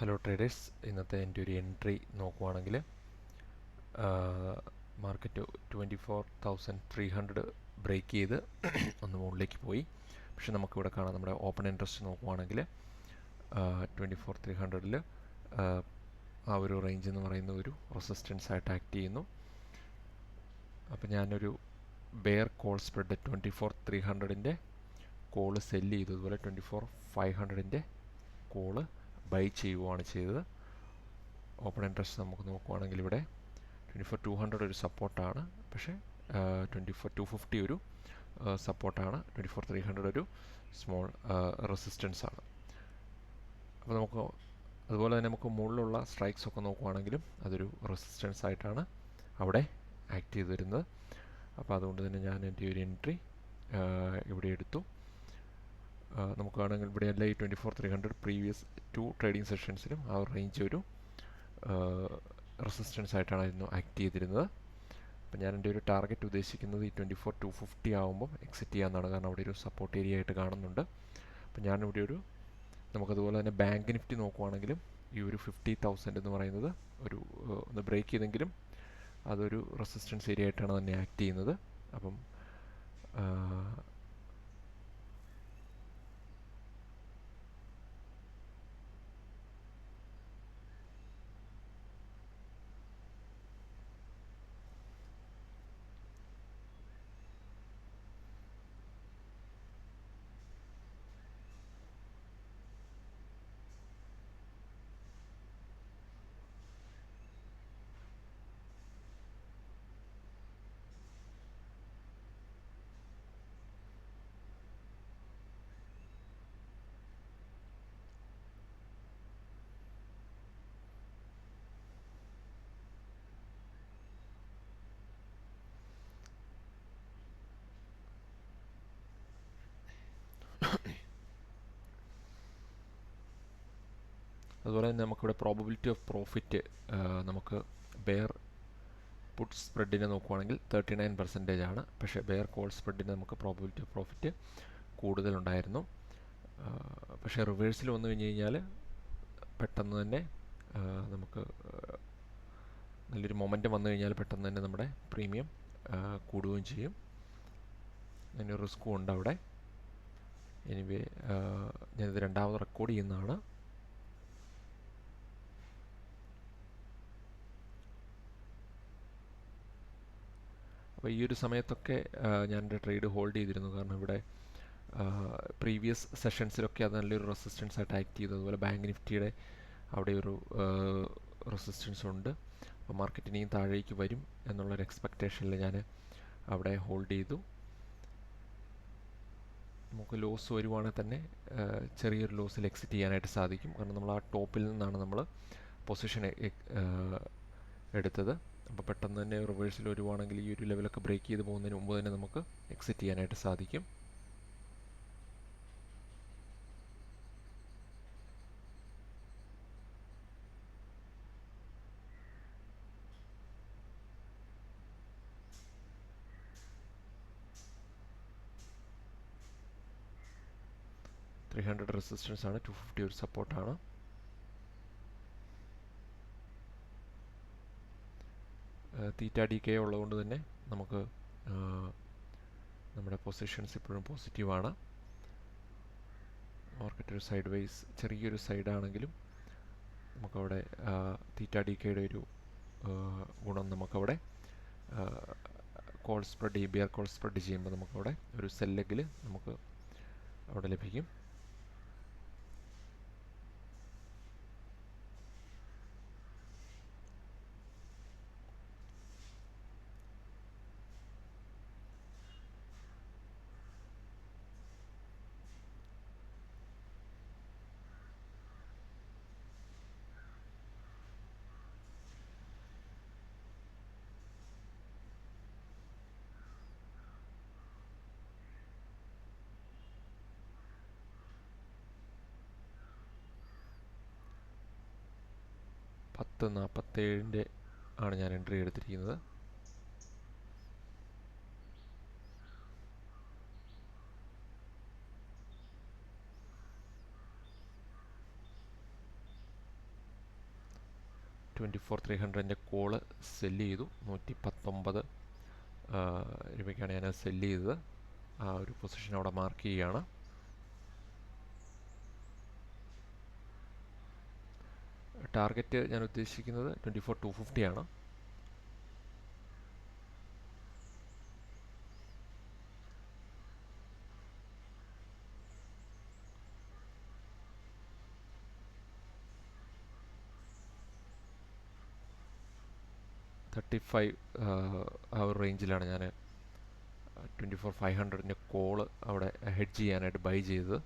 Hello traders, ഇന്നത്തെ എൻ്റെ ഒരു എൻട്രി നോക്കുവാണെങ്കിൽ മാർക്കറ്റ് 24,300 ബ്രേക്ക് ചെയ്ത് ഒന്ന് മുകളിലേക്ക് പോയി. പക്ഷെ നമുക്കിവിടെ കാണാം, നമ്മുടെ ഓപ്പൺ ഇൻട്രസ്റ്റ് നോക്കുവാണെങ്കിൽ 24,300 ആ ഒരു റേഞ്ച് എന്ന് പറയുന്ന ഒരു റെസിസ്റ്റൻസ് ആയിട്ട് ആക്ട് ചെയ്യുന്നു. അപ്പോൾ ഞാനൊരു ബെയർ കോൾ സ്പ്രെഡ് 24,300ൻ്റെ കോള് സെല്ല് ചെയ്തു. അതുപോലെ 24,500ൻ്റെ കോള് ബൈ ചെയ്യുകയാണ് ചെയ്തത്. ഓപ്പൺ ഇൻട്രസ്റ്റ് നമുക്ക് നോക്കുവാണെങ്കിൽ ഇവിടെ 24,200 ഒരു സപ്പോർട്ടാണ്, പക്ഷേ 24,250 ഒരു സപ്പോർട്ടാണ്, 24,300 ഒരു സ്മോൾ റെസിസ്റ്റൻസ് ആണ്. അപ്പോൾ നമുക്ക് അതുപോലെ തന്നെ നമുക്ക് മുകളിലുള്ള സ്ട്രൈക്സ് ഒക്കെ നോക്കുവാണെങ്കിലും അതൊരു റെസിസ്റ്റൻസ് ആയിട്ടാണ് അവിടെ ആക്ട് ചെയ്ത് വരുന്നത്. അപ്പോൾ അതുകൊണ്ട് തന്നെ ഞാൻ എൻ്റെ ഒരു എൻട്രി ഇവിടെ എടുത്തു. നമുക്ക് വേണമെങ്കിൽ ഇവിടെ എല്ലാം ഈ 24,300 പ്രീവിയസ് 2 ട്രേഡിംഗ് സെഷൻസിലും ആ ഒരു റേഞ്ച് ഒരു റെസിസ്റ്റൻസ് ആയിട്ടാണ് ആക്ട് ചെയ്തിരുന്നത്. അപ്പോൾ ഞാൻ എൻ്റെ ഒരു ടാർഗറ്റ് ഉദ്ദേശിക്കുന്നത് ഈ 24,250 ആകുമ്പോൾ എക്സിറ്റ് ചെയ്യാമെന്നാണ്. കാരണം അവിടെ ഒരു സപ്പോർട്ട് ഏരിയ ആയിട്ട് കാണുന്നുണ്ട്. അപ്പോൾ ഞാനിവിടെ നമുക്കതുപോലെ തന്നെ ബാങ്ക് നിഫ്റ്റി നോക്കുവാണെങ്കിലും ഈ ഒരു 50,000 എന്ന് പറയുന്നത് ഒന്ന് ബ്രേക്ക് ചെയ്തെങ്കിലും അതൊരു റെസിസ്റ്റൻസ് ഏരിയ ആയിട്ടാണ് തന്നെ ആക്ട് ചെയ്യുന്നത്. അപ്പം അതുപോലെ തന്നെ നമുക്കിവിടെ പ്രോബബിലിറ്റി ഓഫ് പ്രോഫിറ്റ് നമുക്ക് ബെയർ പുട്ട് സ്പ്രെഡിനെ നോക്കുവാണെങ്കിൽ 39% ആണ്. പക്ഷേ ബെയർ കോൾ സ്പ്രെഡിന് നമുക്ക് പ്രോബബിലിറ്റി ഓഫ് പ്രോഫിറ്റ് കൂടുതലുണ്ടായിരുന്നു. പക്ഷേ റിവേഴ്സിൽ വന്നു കഴിഞ്ഞ് കഴിഞ്ഞാൽ പെട്ടെന്ന് തന്നെ നമുക്ക് നല്ലൊരു മൊമെൻറ്റം വന്നു കഴിഞ്ഞാൽ പെട്ടെന്ന് തന്നെ നമ്മുടെ പ്രീമിയം കൂടുകയും ചെയ്യും. അതിന് റിസ്ക്കും ഉണ്ട് അവിടെ. എനിവേ ഞാനിത് രണ്ടാമത് റെക്കോർഡ് ചെയ്യുന്നതാണ്. അപ്പോൾ ഈ ഒരു സമയത്തൊക്കെ ഞാൻ എൻ്റെ ട്രേഡ് ഹോൾഡ് ചെയ്തിരുന്നു. കാരണം ഇവിടെ പ്രീവിയസ് സെഷൻസിലൊക്കെ അത് നല്ലൊരു റെസിസ്റ്റൻസ് ആയിട്ട് ആക്ട് ചെയ്തു. അതുപോലെ ബാങ്ക് നിഫ്റ്റിയുടെ അവിടെ ഒരു റെസിസ്റ്റൻസ് ഉണ്ട്. അപ്പോൾ മാർക്കറ്റ് ഇനിയും താഴേക്ക് വരും എന്നുള്ളൊരു എക്സ്പെക്റ്റേഷനിൽ ഞാൻ അവിടെ ഹോൾഡ് ചെയ്തു. നമുക്ക് ലോസ് വരുവാണെങ്കിൽ തന്നെ ചെറിയൊരു ലോസിൽ എക്സിറ്റ് ചെയ്യാനായിട്ട് സാധിക്കും. കാരണം നമ്മൾ ആ ടോപ്പിൽ നിന്നാണ് നമ്മൾ പൊസിഷൻ എടുത്തത്. അപ്പോൾ പെട്ടെന്ന് തന്നെ റിവേഴ്സിൽ വരുവാണെങ്കിൽ ഈ ഒരു ലെവലൊക്കെ ബ്രേക്ക് ചെയ്ത് പോകുന്നതിന് മുമ്പ് തന്നെ നമുക്ക് എക്സിറ്റ് ചെയ്യാനായിട്ട് സാധിക്കും. $300 റെസിസ്റ്റൻസ് ആണ്, 250 ഒരു സപ്പോർട്ടാണ്. തീറ്റ ഡി കെ ഉള്ളതുകൊണ്ട് തന്നെ നമുക്ക് നമ്മുടെ പൊസിഷൻസ് ഇപ്പോഴും പോസിറ്റീവാണ്. മാർക്കറ്റ് ഒരു സൈഡ് വൈസ് ചെറിയൊരു സൈഡാണെങ്കിലും നമുക്കവിടെ തീറ്റ ഡി കെയുടെ ഒരു ഗുണം നമുക്കവിടെ call spread bear call spread ചെയ്യുമ്പോൾ നമുക്കവിടെ ഒരു സെല്ലെഗിൽ നമുക്ക് അവിടെ ലഭിക്കും. $10.47 ആണ് ഞാൻ എൻട്രി എടുത്തിരിക്കുന്നത്. 24,300ൻ്റെ കോള് സെല്ല് ചെയ്തു. 119 രൂപയ്ക്കാണ് ഞാൻ സെല്ല് ചെയ്തത്. ആ ഒരു പൊസിഷൻ അവിടെ മാർക്ക് ചെയ്യുകയാണ്. ടാർഗറ്റ് ഞാൻ ഉദ്ദേശിക്കുന്നത് 24,250 ആണ്. ആ ഒരു റേഞ്ചിലാണ് ഞാൻ 24,500ൻ്റെ കോള് അവിടെ ഹെഡ്ജ് ചെയ്യാനായിട്ട് ബൈ ചെയ്തത്.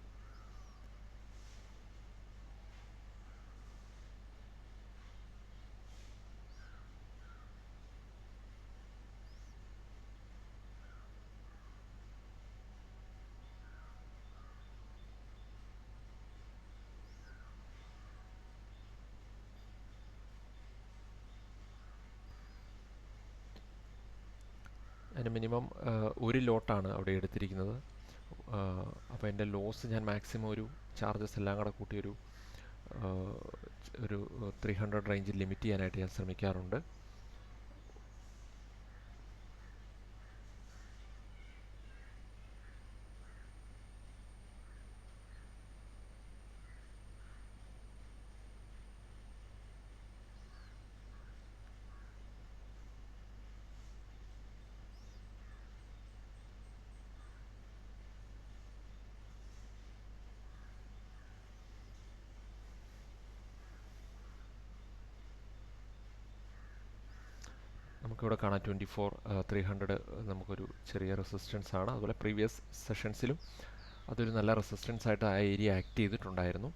അതിന് മിനിമം ഒരു ലോട്ടാണ് അവിടെ എടുത്തിരിക്കുന്നത്. അപ്പോൾ എൻ്റെ ലോസ് ഞാൻ മാക്സിമം ഒരു ചാർജസ് എല്ലാം കൂടെ കൂട്ടി ഒരു 300 റേഞ്ചിൽ ലിമിറ്റ് ചെയ്യാനായിട്ട് ഞാൻ ശ്രമിക്കാറുണ്ട്. നമുക്കിവിടെ കാണാം 24,300 നമുക്കൊരു ചെറിയ റെസിസ്റ്റൻസ് ആണ്. അതുപോലെ പ്രീവിയസ് സെഷൻസിലും അതൊരു നല്ല റെസിസ്റ്റൻസ് ആയിട്ട് ആ ഏരിയ ആക്ട് ചെയ്തിട്ടുണ്ടായിരുന്നു.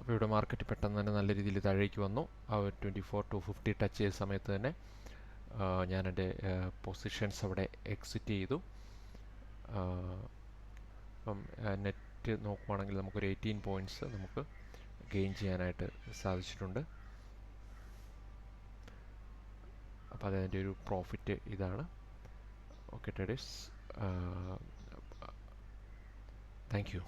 അപ്പോൾ ഇവിടെ മാർക്കറ്റ് പെട്ടെന്ന് തന്നെ നല്ല രീതിയിൽ താഴേക്ക് വന്നു. ആ 24,250 ടച്ച് ചെയ്ത സമയത്ത് തന്നെ ഞാൻ എൻ്റെ പൊസിഷൻസ് അവിടെ എക്സിറ്റ് ചെയ്തു. അപ്പം നെറ്റ് നോക്കുവാണെങ്കിൽ നമുക്കൊരു 18 പോയിൻറ്റ്സ് നമുക്ക് ഗെയിൻ ചെയ്യാനായിട്ട് സാധിച്ചിട്ടുണ്ട്. അപ്പോൾ അതിൻ്റെ ഒരു പ്രോഫിറ്റ് ഇതാണ്. Okay traders, thank you.